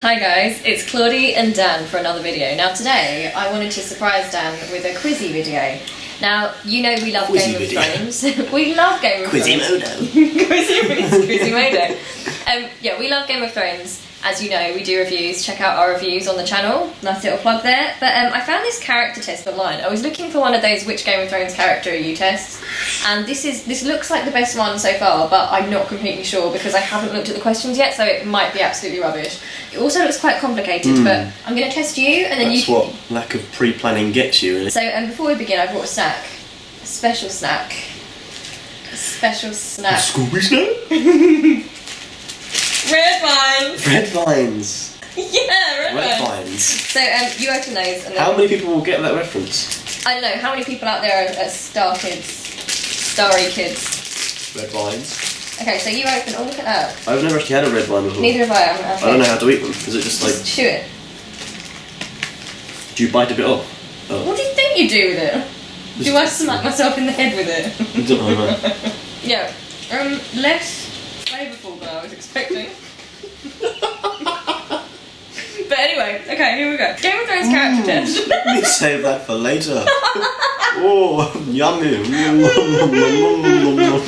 Hi guys, it's Claudia and Dan for another video. Now today I wanted to surprise Dan with a quizzy video. Now, you know we love Game of Thrones. We love Game of Thrones. Quizzy-modo. Yeah, we love Game of Thrones. As you know, we do reviews. Check out our reviews on the channel. Nice little plug there. But I found this character test online. I was looking for one of those which Game of Thrones character are you tests. And this looks like the best one so far, but I'm not completely sure because I haven't looked at the questions yet, so it might be absolutely rubbish. It also looks quite complicated, but I'm going to test you and then That's what lack of pre-planning gets you, really. So before we begin, I brought a snack. A special snack. A special snack. A Scooby snack? Red vines! Red vines! Yeah, red vines. So you open those and then... How many people will get that reference? I don't know, how many people out there are Starry kids? Red vines. Okay, so you open... Oh, look at that. I've never actually had a red vine before. Neither have I. I don't know how to eat them. Is it just like... Just chew it. Do you bite a bit off? Oh. What do you think you do with it? Do I smack myself in the head with it? I don't know. Yeah. Less flavourful than I was expecting. But anyway, okay, here we go. Game of Thrones character test. Let me save that for later. Oh, yummy.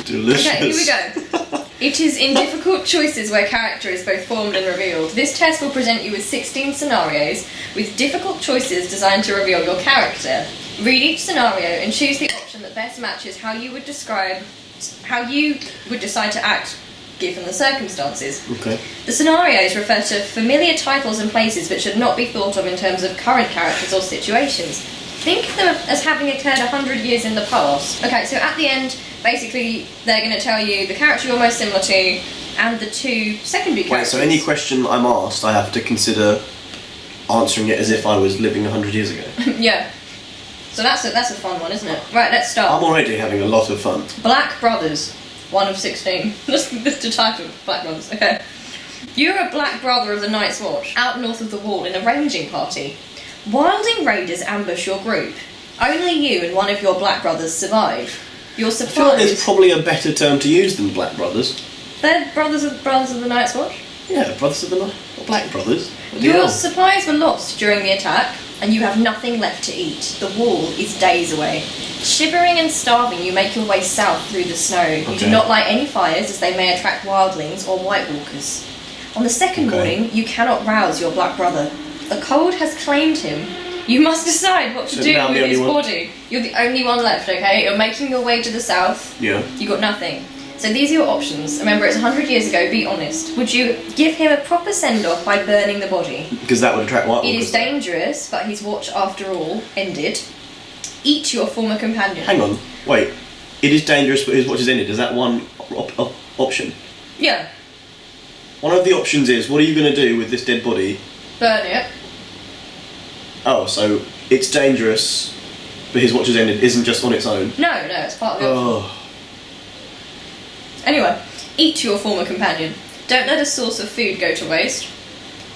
Delicious. Okay, here we go. It is in difficult choices where character is both formed and revealed. This test will present you with 16 scenarios with difficult choices designed to reveal your character. Read each scenario and choose the option that best matches how you would decide to act given the circumstances. Okay. The scenarios refer to familiar titles and places but should not be thought of in terms of current characters or situations. Think of them as having occurred 100 years in the past. Okay, so at the end, basically, they're going to tell you the character you're most similar to and the two secondary characters. Wait, so any question I'm asked, I have to consider answering it as if I was living 100 years ago? Yeah. So that's a fun one, isn't it? Right, let's start. I'm already having a lot of fun. Black Brothers. 1 of 16. That's the type of Black Brothers. Okay. You're a Black Brother of the Night's Watch, out north of the Wall in a ranging party. Wilding raiders ambush your group. Only you and one of your Black Brothers survive. Your supplies... I feel like there's probably a better term to use than Black Brothers. They're brothers of the Night's Watch? Yeah, Brothers of the Night... Black Brothers. Your supplies were lost during the attack, and you have nothing left to eat. The Wall is days away. Shivering and starving, you make your way south through the snow. You do not light any fires, as they may attract wildlings or White Walkers. On the second morning, you cannot rouse your Black Brother. The cold has claimed him. You must decide what to do with his body. You're the only one left, okay? You're making your way to the south. Yeah. You got nothing. So these are your options. Remember, it's 100 years ago, be honest. Would you give him a proper send-off by burning the body? Because that would attract White Walkers. It is dangerous, but his watch, after all, ended. Eat your former companion. Hang on, wait. It is dangerous, but his watch is ended. Is that one option? Yeah. One of the options is, what are you going to do with this dead body? Burn it. Oh, so it's dangerous, but his watch is ended isn't just on its own? No, it's part of the option. Anyway, eat your former companion. Don't let a source of food go to waste.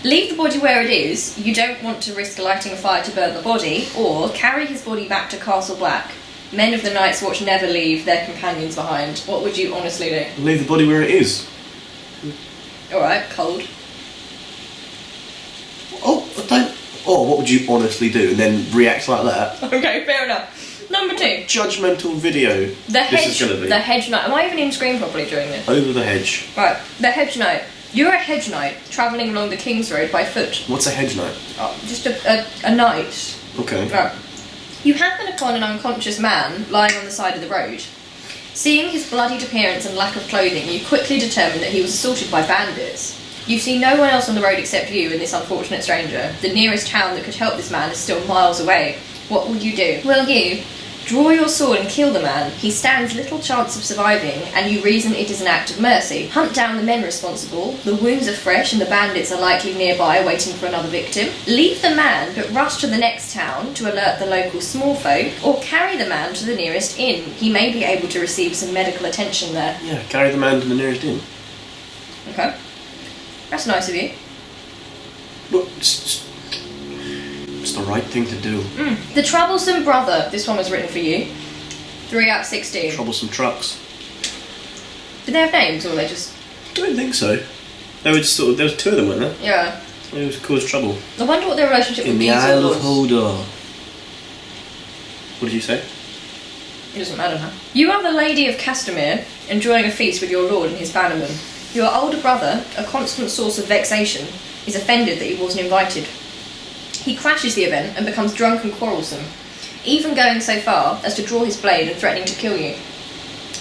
Leave the body where it is. You don't want to risk lighting a fire to burn the body, or carry his body back to Castle Black. Men of the Night's Watch never leave their companions behind. What would you honestly do? Leave the body where it is. Alright, cold. What would you honestly do? And then react like that? Okay, fair enough. Number 2. Judgmental video. This is going to be. The Hedge Knight. Am I even in screen properly during this? Over the hedge. Right, the Hedge Knight. You're a hedge knight, travelling along the King's Road by foot. What's a hedge knight? Oh, just a knight. Okay. Right. You happen upon an unconscious man lying on the side of the road. Seeing his bloodied appearance and lack of clothing, you quickly determine that he was assaulted by bandits. You see no one else on the road except you and this unfortunate stranger. The nearest town that could help this man is still miles away. What will you do? Will you draw your sword and kill the man? He stands little chance of surviving, and you reason it is an act of mercy. Hunt down the men responsible. The wounds are fresh and the bandits are likely nearby waiting for another victim. Leave the man, but rush to the next town to alert the local small folk, or carry the man to the nearest inn. He may be able to receive some medical attention there. Yeah, carry the man to the nearest inn. Okay. That's nice of you. But it's the right thing to do. The Troublesome Brother. This one was written for you. 3 out of 16. Troublesome trucks. Did they have names, or were they just... I don't think so. They were just there was 2 of them, weren't there? Yeah. It was caused trouble. I wonder what their relationship In with the Beetle Isle was. of Hodor. What did you say? It doesn't matter now. You are the Lady of Castamere, enjoying a feast with your lord and his bannermen. Your older brother, a constant source of vexation, is offended that he wasn't invited. He crashes the event and becomes drunk and quarrelsome, even going so far as to draw his blade and threatening to kill you.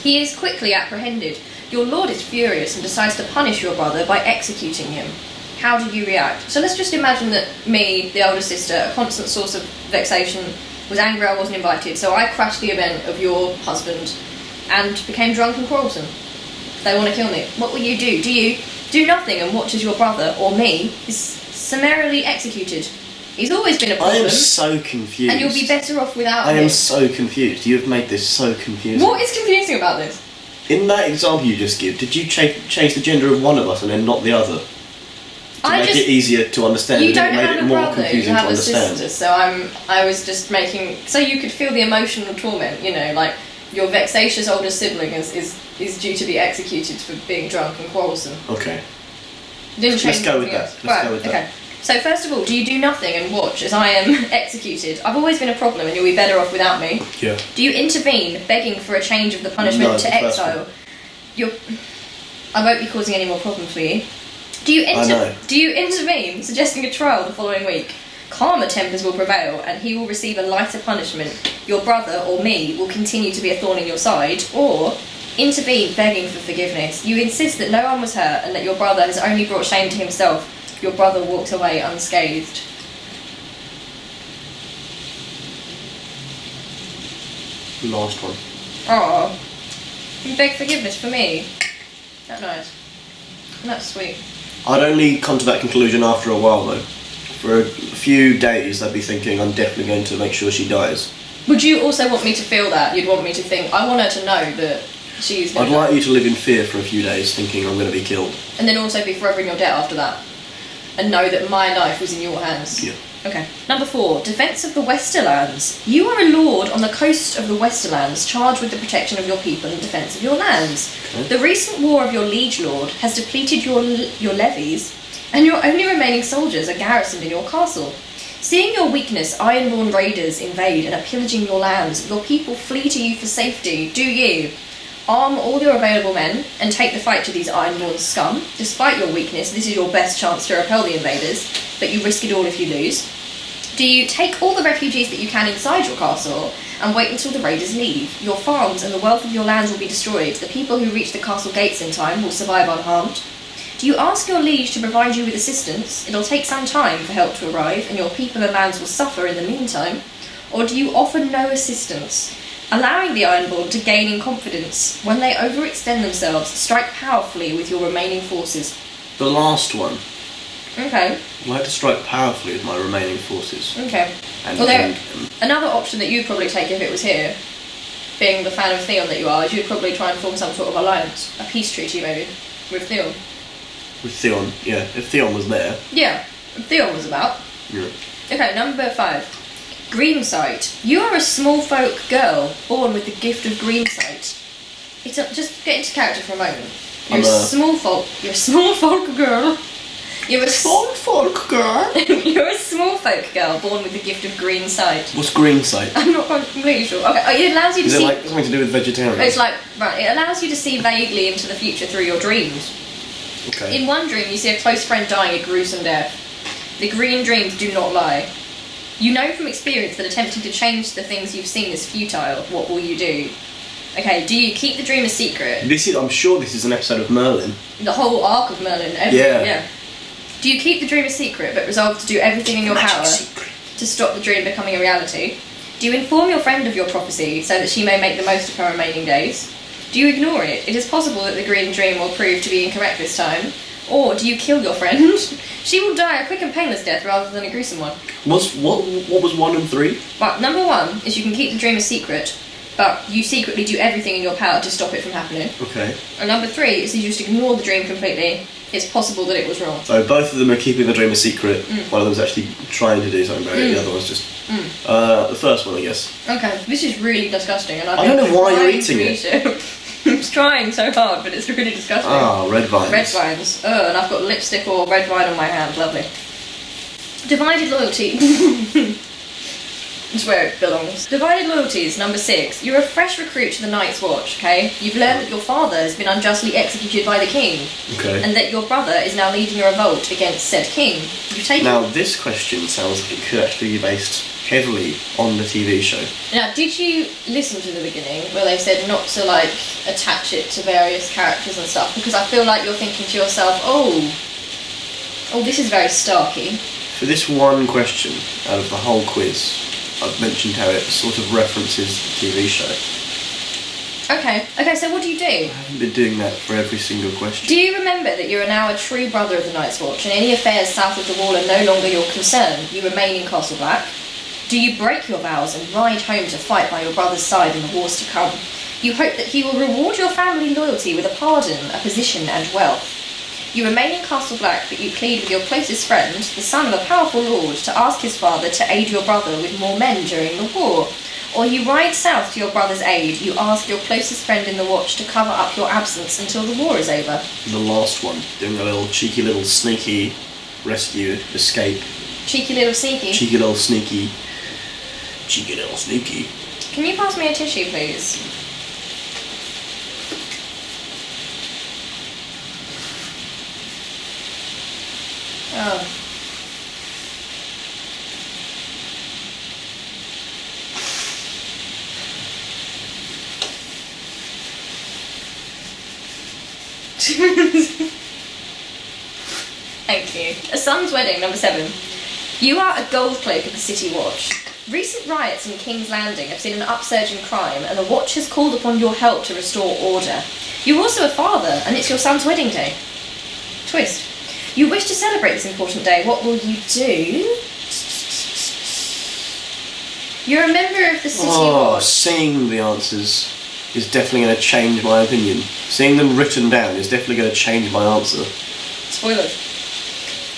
He is quickly apprehended. Your lord is furious and decides to punish your brother by executing him. How do you react? So let's just imagine that me, the older sister, a constant source of vexation, was angry I wasn't invited, so I crashed the event of your husband and became drunk and quarrelsome. They want to kill me. What will you do? Do you do nothing and watch as your brother, or me, is summarily executed? He's always been a problem. I am so confused. And you'll be better off without I him. am so confused. You have made this so confusing. What is confusing about this? In that example you just give, did you change the gender of one of us and then not the other? To make it easier to understand. You It don't made have it a more brother, you confusing to have a understand. sister, so I was just making... So you could feel the emotional torment, you know, like your vexatious older sibling is due to be executed for being drunk and quarrelsome. Okay. Didn't change Let's go with anything that. else. Let's Right, go with that. okay. So first of all, do you do nothing and watch as I am executed? I've always been a problem and you'll be better off without me. Yeah. Do you intervene, begging for a change of the punishment No, to the first exile? I won't be causing any more problems for you. Do you intervene, suggesting a trial the following week? Calmer tempers will prevail, and he will receive a lighter punishment. Your brother, or me, will continue to be a thorn in your side, or intervene, begging for forgiveness. You insist that no one was hurt, and that your brother has only brought shame to himself. Your brother walked away unscathed. Last one. Oh, you beg forgiveness for me. That's nice. That's sweet. I'd only come to that conclusion after a while though. For a few days I'd be thinking I'm definitely going to make sure she dies. Would you also want me to feel that? You'd want me to think, I want her to know that she's... I'd like you to live in fear for a few days thinking I'm going to be killed. And then also be forever in your debt after that. And know that my life was in your hands. Yeah. Okay. Number 4, defence of the Westerlands. You are a lord on the coast of the Westerlands, charged with the protection of your people and defence of your lands. Okay. The recent war of your liege lord has depleted your levies, and your only remaining soldiers are garrisoned in your castle. Seeing your weakness, Ironborn raiders invade and are pillaging your lands. Your people flee to you for safety. Do you arm all your available men and take the fight to these Ironborn scum? Despite your weakness, this is your best chance to repel the invaders, but you risk it all if you lose. Do you take all the refugees that you can inside your castle and wait until the raiders leave? Your farms and the wealth of your lands will be destroyed. The people who reach the castle gates in time will survive unharmed. Do you ask your liege to provide you with assistance? It'll take some time for help to arrive, and your people and lands will suffer in the meantime. Or do you offer no assistance, allowing the Ironborn to gain in confidence? When they overextend themselves, strike powerfully with your remaining forces. The last one. Okay. I'd like to strike powerfully with my remaining forces. Okay. And, Another option that you'd probably take if it was here, being the fan of Theon that you are, is you'd probably try and form some sort of alliance, a peace treaty maybe, with Theon. with Theon, yeah. If Theon was there. Yeah, if Theon was about. Yeah. Okay, number 5. Greensight. You are a small folk girl born with the gift of greensight. Just get into character for a moment. You're a small folk girl. You're a small folk girl. You're a small folk girl born with the gift of green sight. What's green sight? I'm not completely sure. Okay, it allows you to see. Is it like something to do with vegetarians? It's like it allows you to see vaguely into the future through your dreams. Okay. In one dream, you see a close friend dying a gruesome death. The green dreams do not lie. You know from experience that attempting to change the things you've seen is futile. What will you do? Okay, do you keep the dream a secret? I'm sure this is an episode of Merlin. The whole arc of Merlin. Yeah. Do you keep the dream a secret, but resolve to do everything in your power to stop the dream becoming a reality? Do you inform your friend of your prophecy so that she may make the most of her remaining days? Do you ignore it? It is possible that the green dream will prove to be incorrect this time. Or do you kill your friend? She will die a quick and painless death rather than a gruesome one. What was 1 and 3? Well, number 1 is you can keep the dream a secret, but you secretly do everything in your power to stop it from happening. Okay. And number 3 is you just ignore the dream completely. It's possible that it was wrong. So both of them are keeping the dream a secret. One of them's actually trying to do something about it, the other one's just... the first one, I guess. Okay, this is really disgusting, and I don't know why you're eating it. I'm trying so hard, but it's really disgusting. Ah, red vines. Red vines. And I've got lipstick or red vine on my hand. Lovely. Divided loyalty. It's where it belongs. Divided loyalties, number 6. You're a fresh recruit to the Night's Watch, okay? You've learned that your father has been unjustly executed by the king. Okay. And that your brother is now leading a revolt against said king. You've taken... Now, this question sounds like it could actually be based heavily on the TV show. Now, did you listen to the beginning where they said not to, like, attach it to various characters and stuff? Because I feel like you're thinking to yourself, oh, this is very Starky. For this one question, out of the whole quiz, I've mentioned how it sort of references the TV show. Okay, so what do you do? I haven't been doing that for every single question. Do you remember that you are now a true brother of the Night's Watch, and any affairs south of the Wall are no longer your concern? You remain in Castle Black. Do you break your vows and ride home to fight by your brother's side in the wars to come? You hope that he will reward your family loyalty with a pardon, a position, and wealth. You remain in Castle Black, but you plead with your closest friend, the son of a powerful lord, to ask his father to aid your brother with more men during the war. Or you ride south to your brother's aid. You ask your closest friend in the watch to cover up your absence until the war is over. The last one, doing a little cheeky little sneaky rescue, escape. Cheeky little sneaky. Cheeky little sneaky. Cheeky little sneaky. Can you pass me a tissue, please? Oh. Thank you. A son's wedding, number 7. You are a gold cloak of the City Watch. Recent riots in King's Landing have seen an upsurge in crime, and the Watch has called upon your help to restore order. You're also a father, and it's your son's wedding day. Twist. You wish to celebrate this important day. What will you do? You're a member of the City Watch. Seeing the answers is definitely going to change my opinion. Seeing them written down is definitely going to change my answer. Spoilers.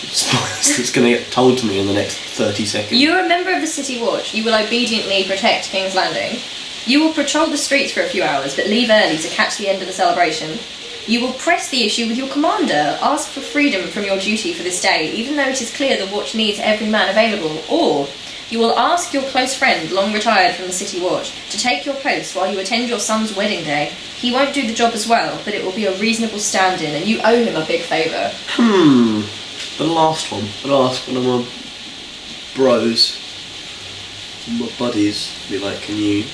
It's going to get told to me in the next 30 seconds. You are a member of the City Watch. You will obediently protect King's Landing. You will patrol the streets for a few hours, but leave early to catch the end of the celebration. You will press the issue with your commander, ask for freedom from your duty for this day, even though it is clear the watch needs every man available. Or you will ask your close friend, long retired from the City Watch, to take your post while you attend your son's wedding day. He won't do the job as well, but it will be a reasonable stand-in, and you owe him a big favour. The last one. I'll ask one of my bros, my buddies, be like, can you...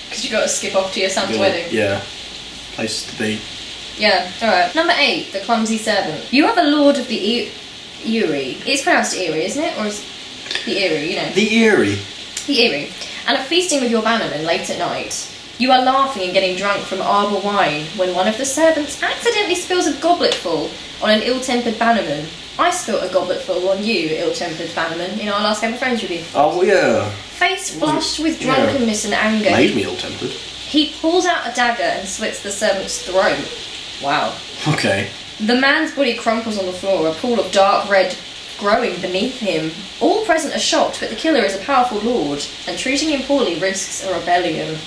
Because you got to skip off to your son's wedding. Yeah. Place to be. Yeah, alright. Number 8, the clumsy servant. You are the lord of the Eyrie. It's pronounced Eyrie, isn't it? Or is the Eyrie, you know? The Eyrie. The Eyrie. And are feasting with your bannermen late at night. You are laughing and getting drunk from arbour wine when one of the servants accidentally spills a gobletful on an ill-tempered bannerman. I spilt a gobletful on you, ill-tempered bannerman, in our last Game of Thrones review. Oh, yeah. Face flushed with drunkenness and anger. Made me ill-tempered. He pulls out a dagger and slits the servant's throat. Wow. Okay. The man's body crumples on the floor, a pool of dark red growing beneath him. All present are shocked, but the killer is a powerful lord, and treating him poorly risks a rebellion.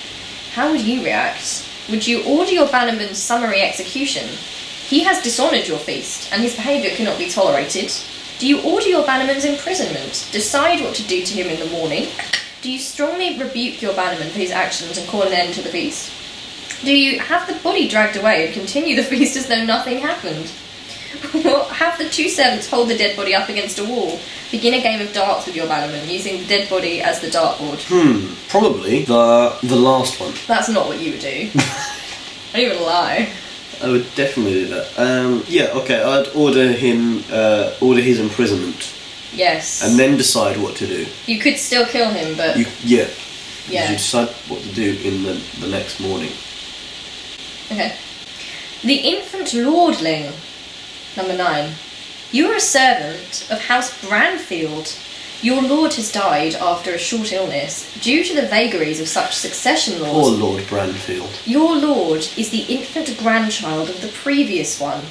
How would you react? Would you order your bannerman's summary execution? He has dishonoured your feast, and his behaviour cannot be tolerated. Do you order your bannerman's imprisonment? Decide what to do to him in the morning? Do you strongly rebuke your bannerman for his actions and call an end to the feast? Do you have the body dragged away and continue the feast as though nothing happened? Or have the two servants hold the dead body up against a wall, begin a game of darts with your bannerman, using the dead body as the dartboard? Probably the last one. That's not what you would do. Don't even lie. I would definitely do that. Yeah, okay, I'd order his imprisonment. Yes. And then decide what to do. You could still kill him, but... Yeah. Yeah. You decide what to do in the next morning. Okay. The infant lordling. Number 9. You are a servant of House Branfield. Your lord has died after a short illness due to the vagaries of such succession laws. Poor Lord Branfield. Your lord is the infant grandchild of the previous one.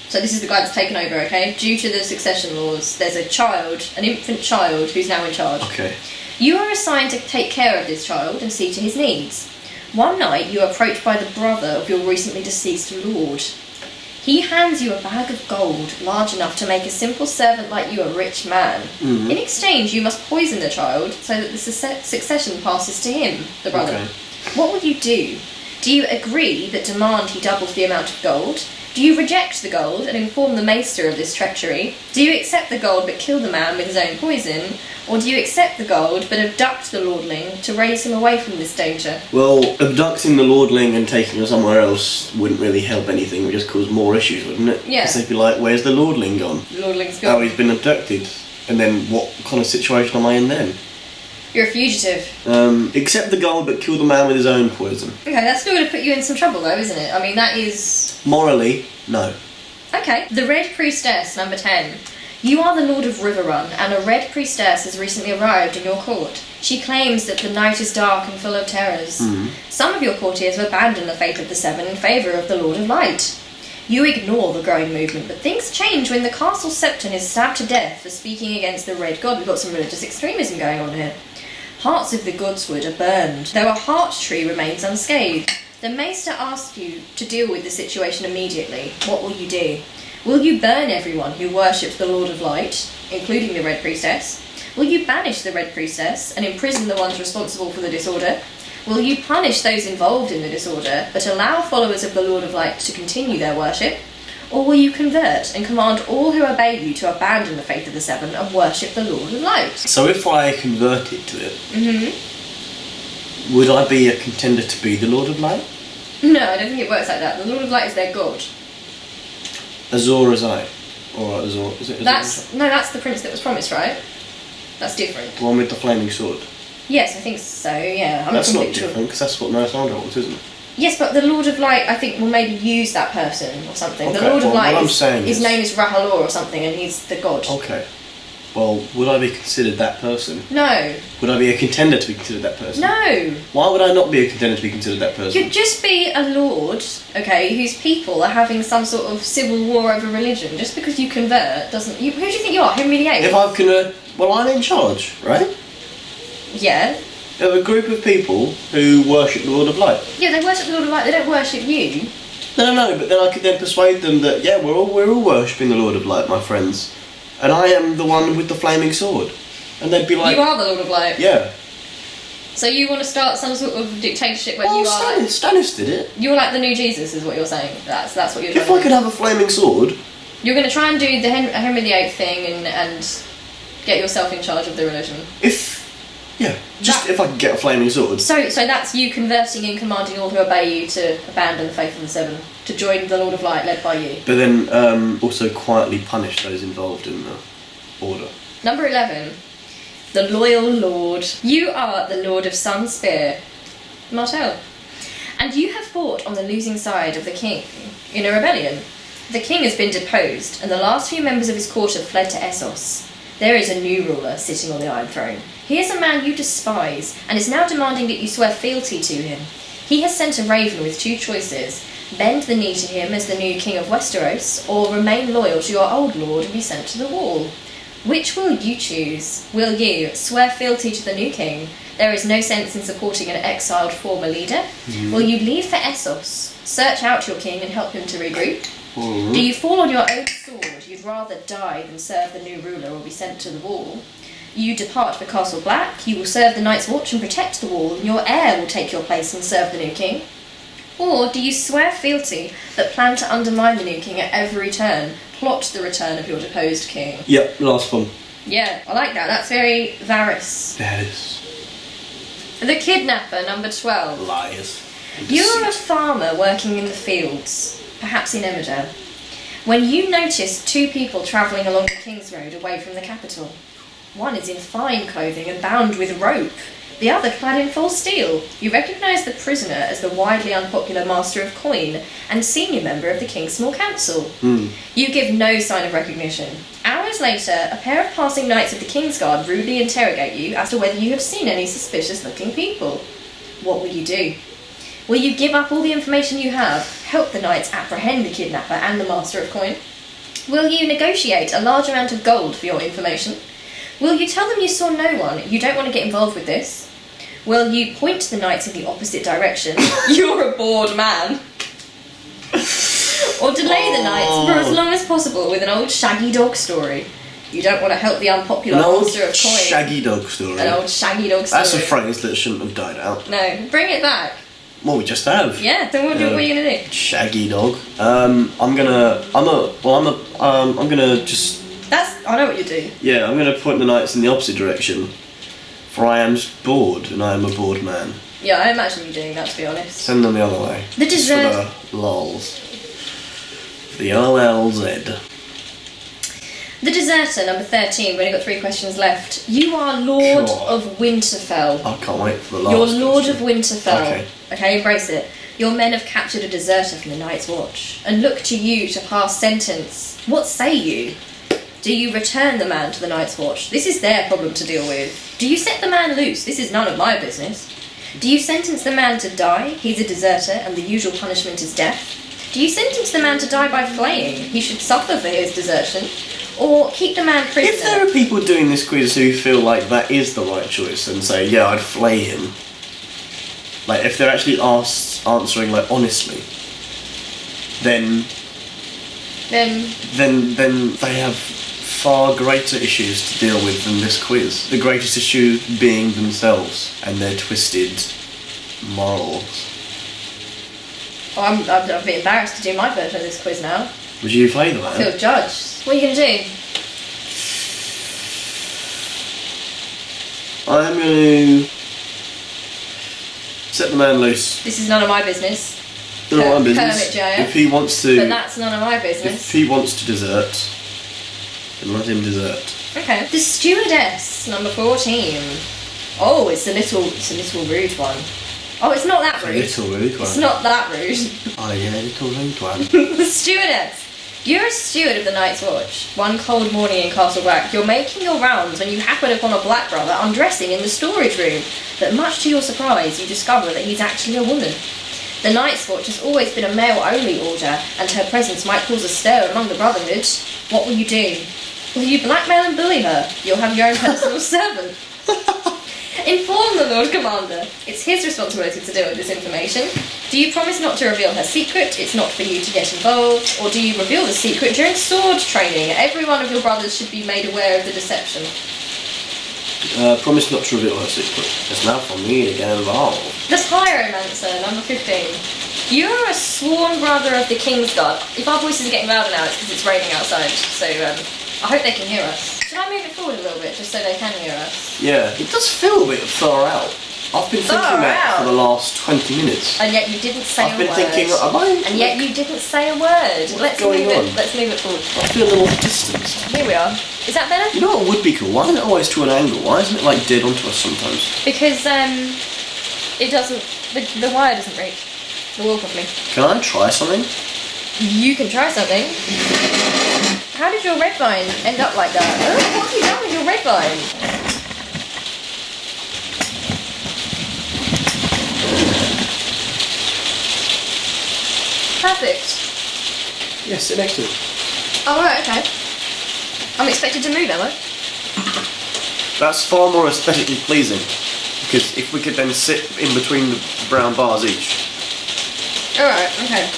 So this is the guy that's taken over, okay? Due to the succession laws, there's a child, an infant child, who's now in charge. Okay. You are assigned to take care of this child and see to his needs. One night, you are approached by the brother of your recently deceased lord. He hands you a bag of gold large enough to make a simple servant like you a rich man. Mhm. In exchange, you must poison the child so that the succession passes to him, the brother. Okay. What will you do? Do you agree but demand he doubles the amount of gold? Do you reject the gold and inform the maester of this treachery? Do you accept the gold but kill the man with his own poison? Or do you accept the gold but abduct the lordling to raise him away from this danger? Well, abducting the lordling and taking him somewhere else wouldn't really help anything. It would just cause more issues, wouldn't it? Yeah. Because they'd be like, where's the lordling gone? The lordling's Oh, gone. he's been abducted. And then what kind of situation am I in then? You're a fugitive. Accept the gold but kill the man with his own poison. Okay, that's still going to put you in some trouble though, isn't it? I mean, that is... Morally, no. Okay. The Red Priestess, number 10. You are the Lord of Riverrun, and a Red Priestess has recently arrived in your court. She claims that the night is dark and full of terrors. Some of your courtiers have abandoned the faith of the Seven in favour of the Lord of Light. You ignore the growing movement, but things change when the castle septon is stabbed to death for speaking against the Red God. We've got some religious extremism going on here. Hearts of the Godswood are burned, though a heart tree remains unscathed. The Maester asks you to deal with the situation immediately. What will you do? Will you burn everyone who worships the Lord of Light, including the Red Priestess? Will you banish the Red Priestess and imprison the ones responsible for the disorder? Will you punish those involved in the disorder, but allow followers of the Lord of Light to continue their worship? Or will you convert and command all who obey you to abandon the faith of the Seven and worship the Lord of Light? So if I converted to it, would I be a contender to be the Lord of Light? No, I don't think it works like that. The Lord of Light is their god. Azor Ahai. Or Azor, is it Azor? That's the prince that was promised, right? That's different. The one with the flaming sword. Yes, I think so, yeah. That's not completely different, because that's what Melisandre was, isn't it? Yes, but the Lord of Light, I think, will maybe use that person or something. The Okay, Lord of well, Light, what I'm saying his is- name is Rahalor or something, and he's the god. Okay. Well, would I be considered that person? No. Would I be a contender to be considered that person? No. Why would I not be a contender to be considered that person? You'd just be a lord, okay, whose people are having some sort of civil war over religion. Just because you convert doesn't... who do you think you are? Henry VIII? If I've well, I'm in charge, right? Yeah. Of a group of people who worship the Lord of Light. Yeah, they worship the Lord of Light, they don't worship you. No, but then I could then persuade them that, yeah, we're all worshipping the Lord of Light, my friends. And I am the one with the flaming sword. And they'd be like... You are the Lord of Light. Yeah. So you want to start some sort of dictatorship where Well, you are like... Stannis did it. You're like the new Jesus, is what you're saying. That's what you're If trying I could have a flaming sword... You're going to try and do the Henry VIII thing and get yourself in charge of the religion. If I could get a flaming sword. So that's you converting and commanding all who obey you to abandon the faith of the Seven, to join the Lord of Light led by you. But then also quietly punish those involved in the order. Number 11. The Loyal Lord. You are the Lord of Sun Spear, Martell. And you have fought on the losing side of the king in a rebellion. The king has been deposed, and the last few members of his court have fled to Essos. There is a new ruler sitting on the Iron Throne. He is a man you despise, and is now demanding that you swear fealty to him. He has sent a raven with two choices: bend the knee to him as the new king of Westeros, or remain loyal to your old lord and be sent to the wall. Which will you choose? Will you swear fealty to the new king? There is no sense in supporting an exiled former leader. Will you leave for Essos, search out your king and help him to regroup? Do you fall on your own sword? You'd rather die than serve the new ruler or be sent to the wall. You depart for Castle Black. You will serve the Night's Watch and protect the wall, and your heir will take your place and serve the new king. Or do you swear fealty but plan to undermine the new king at every turn, plot the return of your deposed king? Yep, last one. Yeah, I like that. That's very Varys. That is The Kidnapper, number 12. liars. You're a farmer working in the fields, perhaps in Emmerdale, when you notice two people travelling along the King's Road away from the capital. One is in fine clothing and bound with rope, the other clad in full steel. You recognise the prisoner as the widely unpopular Master of Coin and senior member of the King's Small Council. You give no sign of recognition. Hours later, a pair of passing knights of the King's Guard rudely interrogate you as to whether you have seen any suspicious-looking people. What will you do? Will you give up all the information you have, help the knights apprehend the kidnapper and the Master of Coin? Will you negotiate a large amount of gold for your information? Will you tell them you saw no one, you don't want to get involved with this? Will you point the knights in the opposite direction? You're a bored man. Or delay the night for as long as possible with an old shaggy dog story. You don't want to help the unpopular monster of coin. Shaggy dog story. An old shaggy dog story. That's a phrase that shouldn't have died out. No, bring it back. Well, we just have. Yeah, then what are you gonna do? Shaggy dog. I'm gonna just. I know what you do. Yeah, I'm gonna point the knights in the opposite direction. For I am just bored, and I am a bored man. Yeah, I imagine you doing that, to be honest. Send them the other way. The dessert. For the lols. The OLZ. The deserter, number 13. We've only got 3 questions left. You are Lord of Winterfell. I can't wait for the last. You're Lord of Okay. Winterfell. Okay, embrace it. Your men have captured a deserter from the Night's Watch and look to you to pass sentence. What say you? Do you return the man to the Night's Watch? This is their problem to deal with. Do you set the man loose? This is none of my business. Do you sentence the man to die? He's a deserter and the usual punishment is death. Do you sentence the man to die by flaying? He should suffer for his desertion. Or keep the man prisoner. If there are people doing this quiz who feel like that is the right choice and say, yeah, I'd flay him. Like, if they're actually answering, like, honestly, then they have far greater issues to deal with than this quiz. The greatest issue being themselves and their twisted morals. Oh, I'm a bit embarrassed to do my version of this quiz now. Would you flay the I man? feel judged. What are you going to do? I'm going to set the man loose. This is none of my business. None of my business. Kermit Jaya. If he wants to, But that's none of my business. if he wants to desert, then let him desert. Okay. The stewardess, number 14. Oh, it's a little rude one. Oh, it's not that rude. Little rude one. It's not that rude. Oh yeah, little rude one. The stewardess. You're a steward of the Night's Watch. One cold morning in Castle Black, you're making your rounds when you happen upon a black brother undressing in the storage room. But much to your surprise, you discover that he's actually a woman. The Night's Watch has always been a male-only order, and her presence might cause a stir among the Brotherhood. What will you do? Will you blackmail and bully her? You'll have your own personal servant. Inform the Lord Commander. It's his responsibility to deal with this information. Do you promise not to reveal her secret? It's not for you to get involved. Or do you reveal the secret during sword training? Every one of your brothers should be made aware of the deception. Promise not to reveal her secret. It's now for me to get involved. The Pyromancer, number 15. You're a sworn brother of the Kingsguard. If our voices are getting louder now, it's because it's raining outside. So I hope they can hear us. Should I move it forward a little bit just so they can hear us? Yeah, it does feel a bit far out. I've been thinking that for the last 20 minutes. And yet you didn't say a word. I've been thinking, am I? And yet you didn't say a word. Let's move it forward. I feel a little distanced. Here we are. Is that better? You know what would be cool? Why isn't it always to an angle? Why isn't it like dead onto us sometimes? Because it doesn't. The wire doesn't reach. The wall properly. Can I try something? You can try something. How did your red vine end up like that? Oh, what have you done with your red vine? Perfect. Yes, excellent. Oh, right, okay. I'm expected to move, am I? That's far more aesthetically pleasing. Because if we could then sit in between the brown bars each. Alright, okay.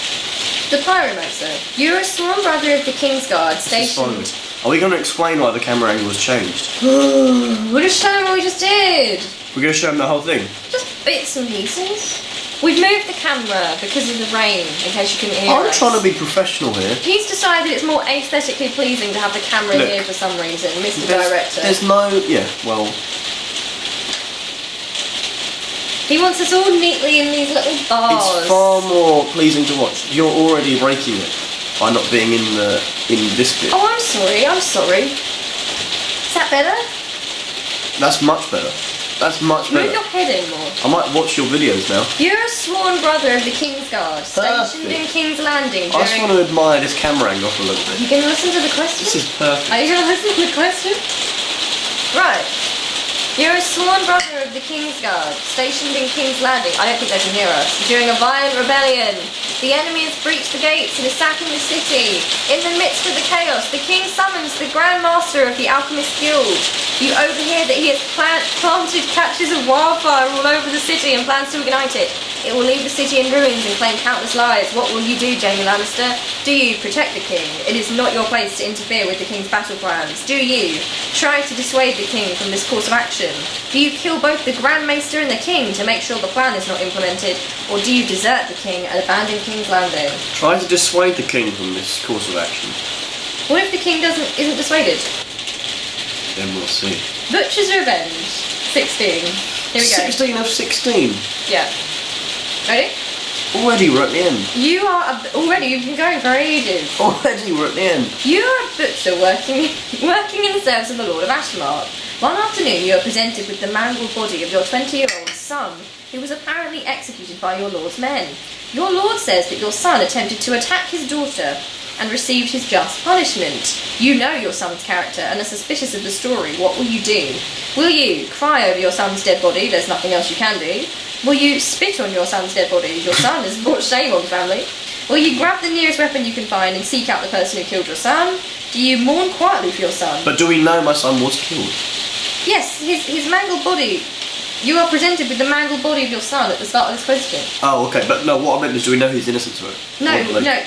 The Pyromancer. You're a sworn brother of the Kingsguard stationed. Are we going to explain why the camera angle has changed? We'll just show them what we just did. We're going to show them the whole thing? Just bits and pieces. We've moved the camera because of the rain, in case you couldn't hear us. I'm trying to be professional here. He's decided it's more aesthetically pleasing to have the camera here for some reason, Mr. Director. There's no... Yeah, well... He wants us all neatly in these little bars. It's far more pleasing to watch. You're already breaking it by not being in this bit. Oh, I'm sorry. Is that better? That's much better. That's much better. Move your head in more. I might watch your videos now. You're a sworn brother of the Kingsguard, stationed in King's Landing I just want to admire this camera angle for a little bit. You going to listen to the question? This is perfect. Are you going to listen to the question? Right. You're a sworn brother of the Kingsguard, stationed in King's Landing. I don't think they can hear us. During a violent rebellion, the enemy has breached the gates and is sacking the city. In the midst of the chaos, the king summons the Grand Master of the Alchemist Guild. You overhear that he has planted patches of wildfire all over the city and plans to ignite it. It will leave the city in ruins and claim countless lives. What will you do, Jaime Lannister? Do you protect the king? It is not your place to interfere with the king's battle plans. Do you try to dissuade the king from this course of action? Do you kill both the Grand Maester and the king to make sure the plan is not implemented? Or do you desert the king and abandon King's Landing? Try to dissuade the king from this course of action. What if the king isn't dissuaded? Then we'll see. Butcher's Revenge. 16. Here we go. 16 of 16. Yeah. Ready? Already we're at the end. You are already. You've been going for ages. Already we're at the end. You are a butcher working in the service of the Lord of Ashmark. One afternoon, you are presented with the mangled body of your 20-year-old son, who was apparently executed by your lord's men. Your lord says that your son attempted to attack his daughter and received his just punishment. You know your son's character and are suspicious of the story. What will you do? Will you cry over your son's dead body? There's nothing else you can do. Will you spit on your son's dead body? Your son has brought shame on the family. Will you grab the nearest weapon you can find and seek out the person who killed your son? Do you mourn quietly for your son? But do we know my son was killed? Yes, his mangled body. You are presented with the mangled body of your son at the start of this question. Oh, okay, but no, what I meant is, do we know his innocence of it? No.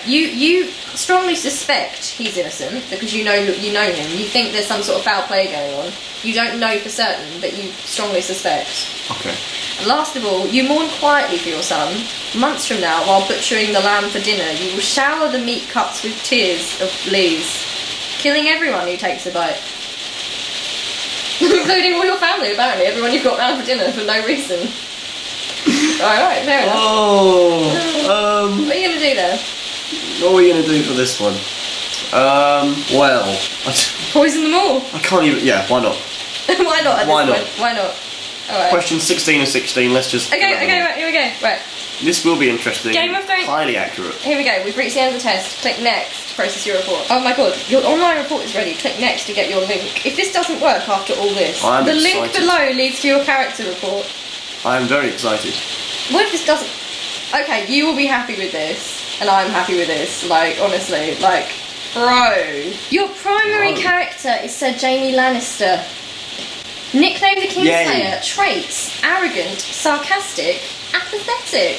You strongly suspect he's innocent because you know him. You think there's some sort of foul play going on. You don't know for certain, but you strongly suspect. Okay. And last of all, you mourn quietly for your son. Months from now, while butchering the lamb for dinner, you will shower the meat cuts with tears of Lee's, killing everyone who takes a bite. Including all your family, apparently. Everyone you've got round for dinner for no reason. Alright, fair enough. What are you going to do there? What are we going to do for this one? Well... Poison them all? I can't even... Yeah, why not? Why not at Why this not? point? Why not? Alright. Question 16 of 16, let's just... Okay, right, here we go. Right. This will be interesting. Game of Thrones. Highly accurate. Here we go, we've reached the end of the test. Click next to process your report. Oh my god, your online report is ready. Click next to get your link. If this doesn't work after all this, I'm the excited. link below leads to your character report. I am very excited. What if this doesn't... Okay, you will be happy with this, and I'm happy with this. Like, honestly, like, bro. Your primary character is Sir Jaime Lannister. Nicknamed the Kingslayer. Traits: arrogant, sarcastic, apathetic.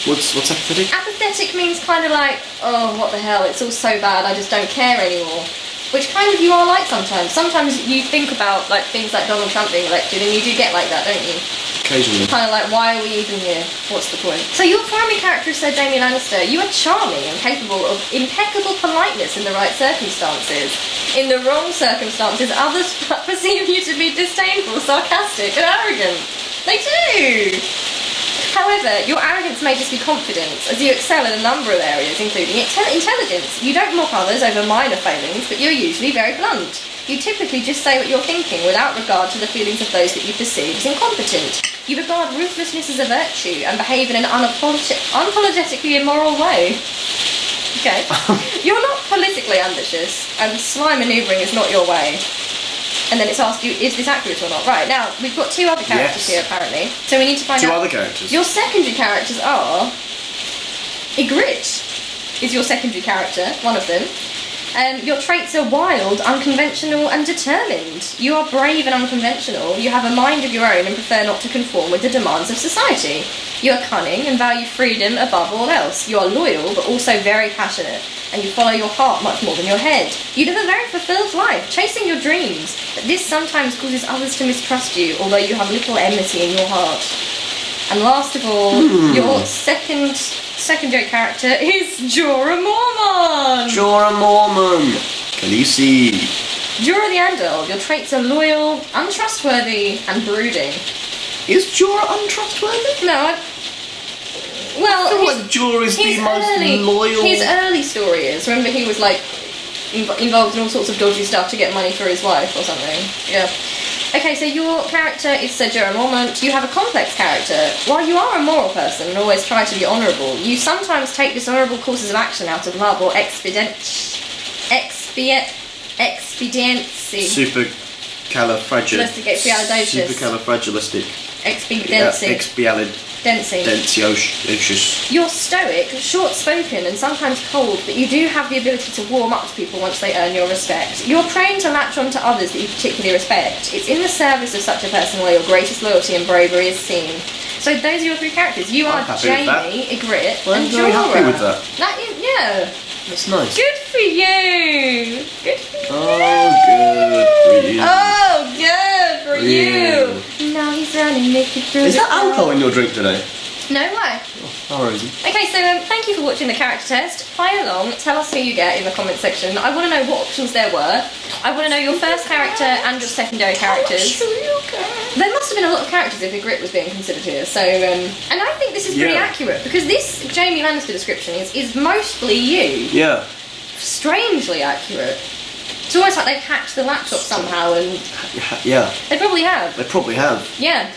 What's apathetic? Apathetic means kind of like, oh, what the hell, it's all so bad, I just don't care anymore. Which kind of you are like sometimes. Sometimes you think about like things like Donald Trump being elected and you do get like that, don't you? Occasionally. Kind of like, why are we even here? What's the point? So your primary character is Sir Jaime Lannister. You are charming and capable of impeccable politeness in the right circumstances. In the wrong circumstances, others perceive you to be disdainful, sarcastic and arrogant. They do! However, your arrogance may just be confidence, as you excel in a number of areas, including intelligence. You don't mock others over minor failings, but you're usually very blunt. You typically just say what you're thinking without regard to the feelings of those that you perceive as incompetent. You regard ruthlessness as a virtue and behave in an unapologetically immoral way. Okay. You're not politically ambitious, and sly manoeuvring is not your way. And then it's asked you, is this accurate or not? Right, now, we've got two other characters here, apparently. So we need to find out... Two other characters. Your secondary characters are... Ygritte is your secondary character, one of them. Your traits are wild, unconventional, and determined. You are brave and unconventional. You have a mind of your own and prefer not to conform with the demands of society. You are cunning and value freedom above all else. You are loyal, but also very passionate. And you follow your heart much more than your head. You live a very fulfilled life, chasing your dreams, but this sometimes causes others to mistrust you, although you have little enmity in your heart. And last of all, your secondary character is Jorah Mormont! Jorah Mormont! Khaleesi! Jorah the Andal, your traits are loyal, untrustworthy, and brooding. Is Jorah untrustworthy? No, well, I feel like Jorah is the most loyal... His early story is, remember he was like involved in all sorts of dodgy stuff to get money for his wife or something. Yeah. Okay, so your character is Sir Jorah Mormont. You have a complex character. While you are a moral person and always try to be honourable, you sometimes take dishonourable courses of action out of love or expediency. Supercalifragilistic. Expediency. Dentiocious. You're stoic, short-spoken, and sometimes cold, but you do have the ability to warm up to people once they earn your respect. You're trained to latch on to others that you particularly respect. It's in the service of such a person where your greatest loyalty and bravery is seen. So those are your 3 characters. You are I'm happy with that. Jamie, Ygritte, Well, I'm and very Jorah. happy with that. That is, yeah. That's nice. Good for you. Good for you. Oh, good for you. Oh, good for you. Now he's running naked through Is the that alcohol in your drink today? No way. Oh, Rosie. Okay, so thank you for watching the character test. Play along, tell us who you get in the comment section. I want to know what options there were. I want to know your first character and your secondary characters. There must have been a lot of characters if Ygritte was being considered here. So, and I think this is pretty accurate because this Jaime Lannister description is mostly you. Yeah. Strangely accurate. It's almost like they've hacked the laptop somehow, and Yeah. they probably have. They probably have. Yeah,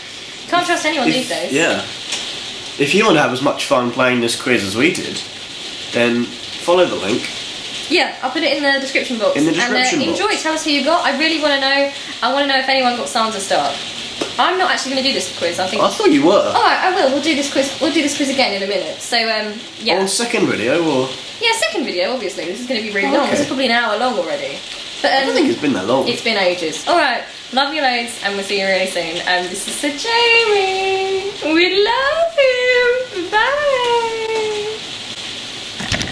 can't trust anyone these days. Yeah. If you want to have as much fun playing this quiz as we did, then follow the link. Yeah, I'll put it in the description box. In the description and, box. Enjoy, tell us who you got. I really want to know. I want to know if anyone got Sansa Stark. I'm not actually going to do this quiz. I think. I thought you were. Alright, I will. We'll do this quiz. We'll do this quiz again in a minute. So, yeah. Or second video, or... Yeah, second video, obviously. This is going to be really long. This is probably an hour long already. But, I don't think it's been that long. It's been ages. Alright, love you loads, and we'll see you really soon. This is Sir Jamie. We love you.